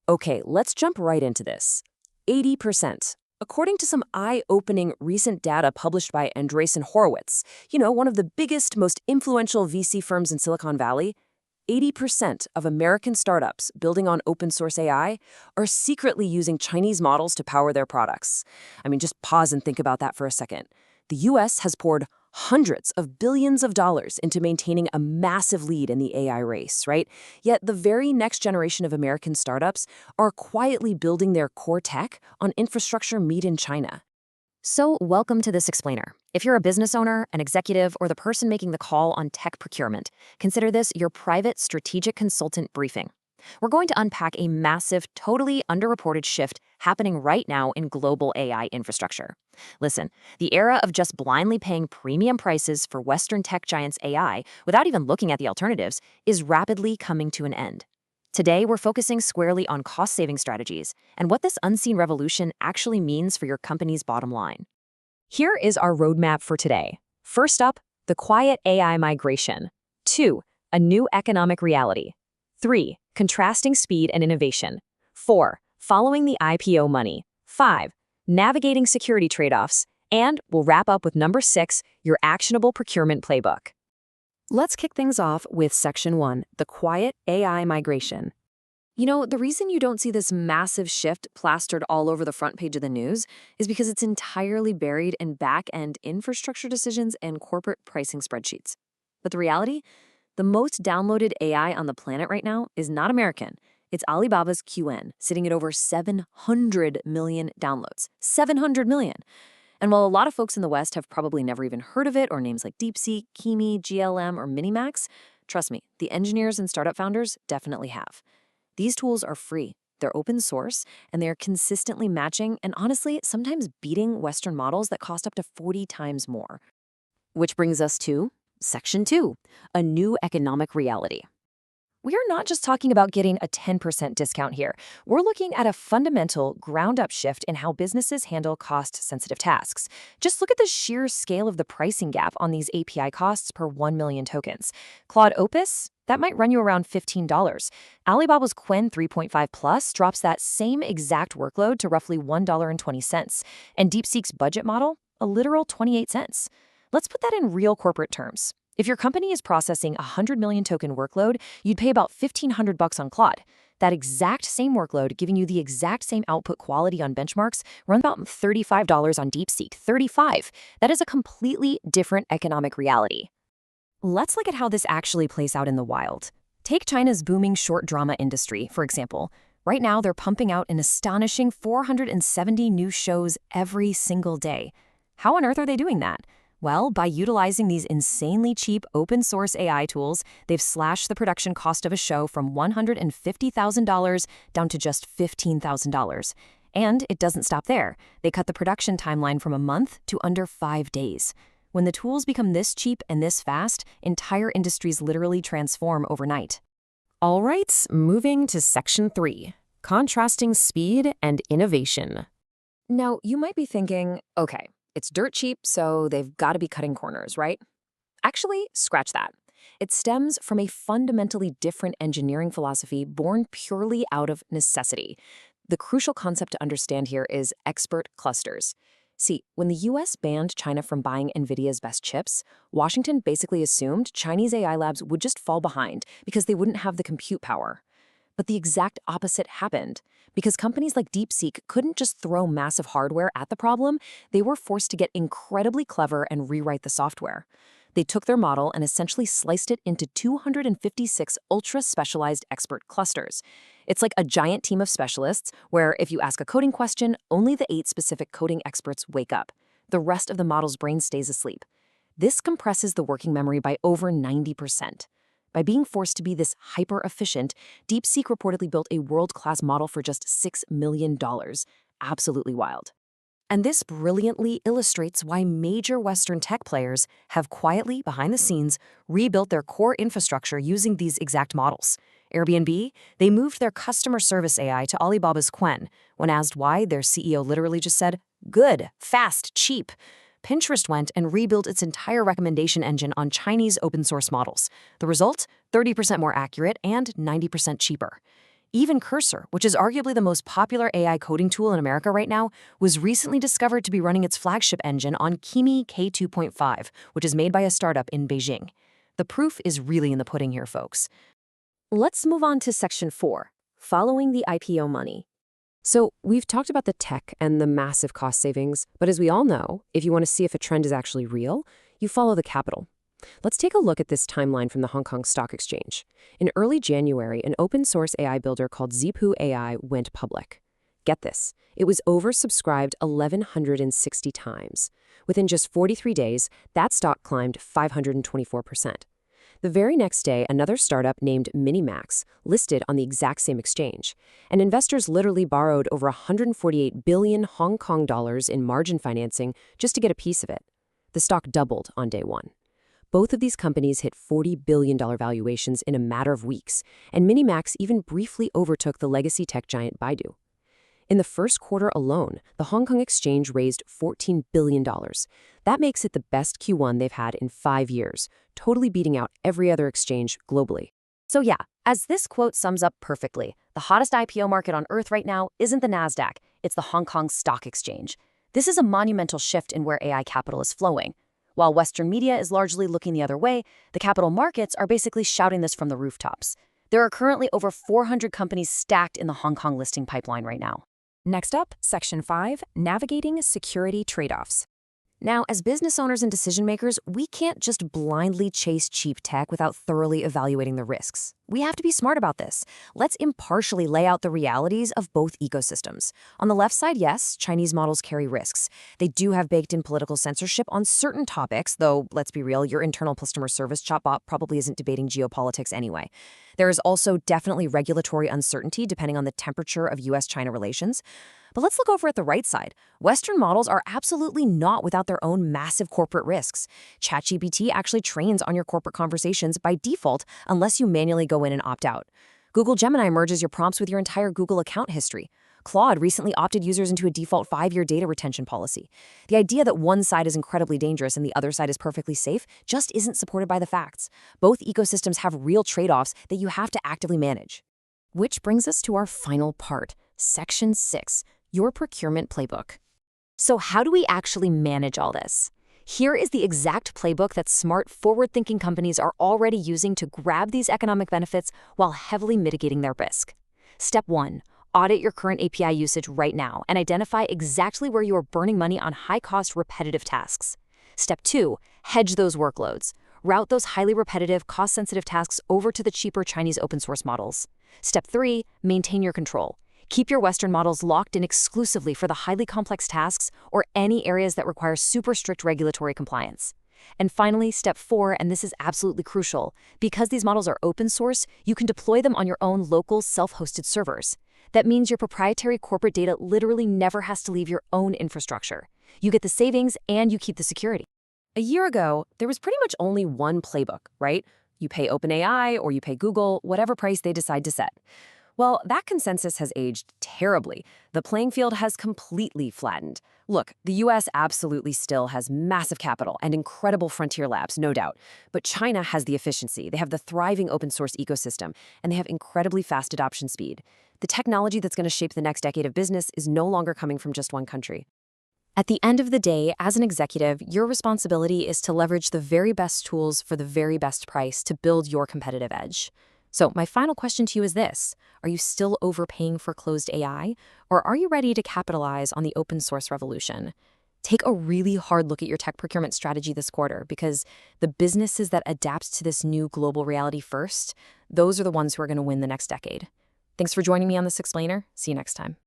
Okay, let's jump right into this. 80%. According to some eye-opening recent data published by Andreessen Horowitz, one of the biggest, most influential VC firms in Silicon Valley, 80% of American startups building on open source AI are secretly using Chinese models to power their products. I mean, just pause and think about that for a second. The US has poured hundreds of billions of dollars into maintaining a massive lead in the AI race, right? Yet the very next generation of American startups are quietly building their core tech on infrastructure made in China. So, welcome to this explainer. If you're a business owner, an executive, or the person making the call on tech procurement, consider this your private strategic consultant briefing. We're going to unpack a massive, totally underreported shift happening right now in global AI infrastructure. Listen, the era of just blindly paying premium prices for Western tech giants' AI without even looking at the alternatives is rapidly coming to an end. Today, we're focusing squarely on cost-saving strategies and what this unseen revolution actually means for your company's bottom line. Here is our roadmap for today. First up, the quiet AI migration. 2, a new economic reality. 3, contrasting speed and innovation. 4, following the IPO money. 5, navigating security trade-offs. And we'll wrap up with number 6, your actionable procurement playbook. Let's kick things off with Section 1, the quiet AI migration. The reason you don't see this massive shift plastered all over the front page of the news is because it's entirely buried in back-end infrastructure decisions and corporate pricing spreadsheets. But the reality? The most downloaded AI on the planet right now is not American. It's Alibaba's Qwen, sitting at over 700 million downloads. 700 million! And while a lot of folks in the West have probably never even heard of it, or names like DeepSeek, Kimi, GLM, or Minimax, trust me, the engineers and startup founders definitely have. These tools are free, they're open source, and they're consistently matching and honestly, sometimes beating Western models that cost up to 40 times more. Which brings us to Section 2, a new economic reality. We are not just talking about getting a 10% discount here. We're looking at a fundamental, ground-up shift in how businesses handle cost-sensitive tasks. Just look at the sheer scale of the pricing gap on these API costs per 1 million tokens. Claude Opus, that might run you around $15. Alibaba's Qwen 3.5 Plus drops that same exact workload to roughly $1.20. And DeepSeek's budget model, a literal 28 cents. Let's put that in real corporate terms. If your company is processing a 100 million token workload, you'd pay about $1,500 on Claude. That exact same workload giving you the exact same output quality on benchmarks runs about $35 on DeepSeek. $35. That is a completely different economic reality. Let's look at how this actually plays out in the wild. Take China's booming short drama industry, for example. Right now, they're pumping out an astonishing 470 new shows every single day. How on earth are they doing that? Well, by utilizing these insanely cheap open-source AI tools, they've slashed the production cost of a show from $150,000 down to just $15,000. And it doesn't stop there. They cut the production timeline from a month to under 5 days. When the tools become this cheap and this fast, entire industries literally transform overnight. All right, moving to Section 3, contrasting speed and innovation. Now, you might be thinking, okay, it's dirt cheap, so they've got to be cutting corners, right? Actually, scratch that. It stems from a fundamentally different engineering philosophy born purely out of necessity. The crucial concept to understand here is expert clusters. See, when the US banned China from buying NVIDIA's best chips, Washington basically assumed Chinese AI labs would just fall behind because they wouldn't have the compute power. But the exact opposite happened. Because companies like DeepSeek couldn't just throw massive hardware at the problem, they were forced to get incredibly clever and rewrite the software. They took their model and essentially sliced it into 256 ultra-specialized expert clusters. It's like a giant team of specialists where if you ask a coding question, only the 8 specific coding experts wake up. The rest of the model's brain stays asleep. This compresses the working memory by over 90%. By being forced to be this hyper-efficient, DeepSeek reportedly built a world-class model for just $6 million. Absolutely wild. And this brilliantly illustrates why major Western tech players have quietly, behind the scenes, rebuilt their core infrastructure using these exact models. Airbnb, they moved their customer service AI to Alibaba's Qwen. When asked why, their CEO literally just said, "Good, fast, cheap." Pinterest went and rebuilt its entire recommendation engine on Chinese open-source models. The result? 30% more accurate and 90% cheaper. Even Cursor, which is arguably the most popular AI coding tool in America right now, was recently discovered to be running its flagship engine on Kimi K2.5, which is made by a startup in Beijing. The proof is really in the pudding here, folks. Let's move on to Section 4, following the IPO money. So we've talked about the tech and the massive cost savings, but as we all know, if you want to see if a trend is actually real, you follow the capital. Let's take a look at this timeline from the Hong Kong Stock Exchange. In early January, an open-source AI builder called Zhipu AI went public. Get this, it was oversubscribed 1,160 times. Within just 43 days, that stock climbed 524%. The very next day, another startup named Minimax listed on the exact same exchange, and investors literally borrowed over 148 billion Hong Kong dollars in margin financing just to get a piece of it. The stock doubled on day one. Both of these companies hit $40 billion valuations in a matter of weeks, and Minimax even briefly overtook the legacy tech giant Baidu. In the first quarter alone, the Hong Kong exchange raised $14 billion. That makes it the best Q1 they've had in 5 years, totally beating out every other exchange globally. So yeah, as this quote sums up perfectly, the hottest IPO market on Earth right now isn't the NASDAQ, it's the Hong Kong Stock Exchange. This is a monumental shift in where AI capital is flowing. While Western media is largely looking the other way, the capital markets are basically shouting this from the rooftops. There are currently over 400 companies stacked in the Hong Kong listing pipeline right now. Next up, Section 5, Navigating Security Trade-offs. Now, as business owners and decision makers, we can't just blindly chase cheap tech without thoroughly evaluating the risks. We have to be smart about this. Let's impartially lay out the realities of both ecosystems. On the left side, yes, Chinese models carry risks. They do have baked-in political censorship on certain topics, though, let's be real, your internal customer service chatbot probably isn't debating geopolitics anyway. There is also definitely regulatory uncertainty depending on the temperature of US-China relations. But let's look over at the right side. Western models are absolutely not without their own massive corporate risks. ChatGPT actually trains on your corporate conversations by default unless you manually go in and opt out. Google Gemini merges your prompts with your entire Google account history. Claude recently opted users into a default 5-year data retention policy. The idea that one side is incredibly dangerous and the other side is perfectly safe just isn't supported by the facts. Both ecosystems have real trade-offs that you have to actively manage. Which brings us to our final part, Section 6, Your Procurement Playbook. So how do we actually manage all this? Here is the exact playbook that smart, forward-thinking companies are already using to grab these economic benefits while heavily mitigating their risk. Step 1. Audit your current API usage right now and identify exactly where you are burning money on high-cost, repetitive tasks. Step 2. Hedge those workloads. Route those highly repetitive, cost-sensitive tasks over to the cheaper Chinese open-source models. Step 3. Maintain your control. Keep your Western models locked in exclusively for the highly complex tasks or any areas that require super strict regulatory compliance. And finally, step 4, and this is absolutely crucial, because these models are open source, you can deploy them on your own local self-hosted servers. That means your proprietary corporate data literally never has to leave your own infrastructure. You get the savings and you keep the security. A year ago, there was pretty much only one playbook, right? You pay OpenAI or you pay Google, whatever price they decide to set. Well, that consensus has aged terribly. The playing field has completely flattened. Look, the US absolutely still has massive capital and incredible frontier labs, no doubt. But China has the efficiency, they have the thriving open source ecosystem, and they have incredibly fast adoption speed. The technology that's going to shape the next decade of business is no longer coming from just one country. At the end of the day, as an executive, your responsibility is to leverage the very best tools for the very best price to build your competitive edge. So my final question to you is this. Are you still overpaying for closed AI? Or are you ready to capitalize on the open source revolution? Take a really hard look at your tech procurement strategy this quarter, because the businesses that adapt to this new global reality first, those are the ones who are going to win the next decade. Thanks for joining me on this explainer. See you next time.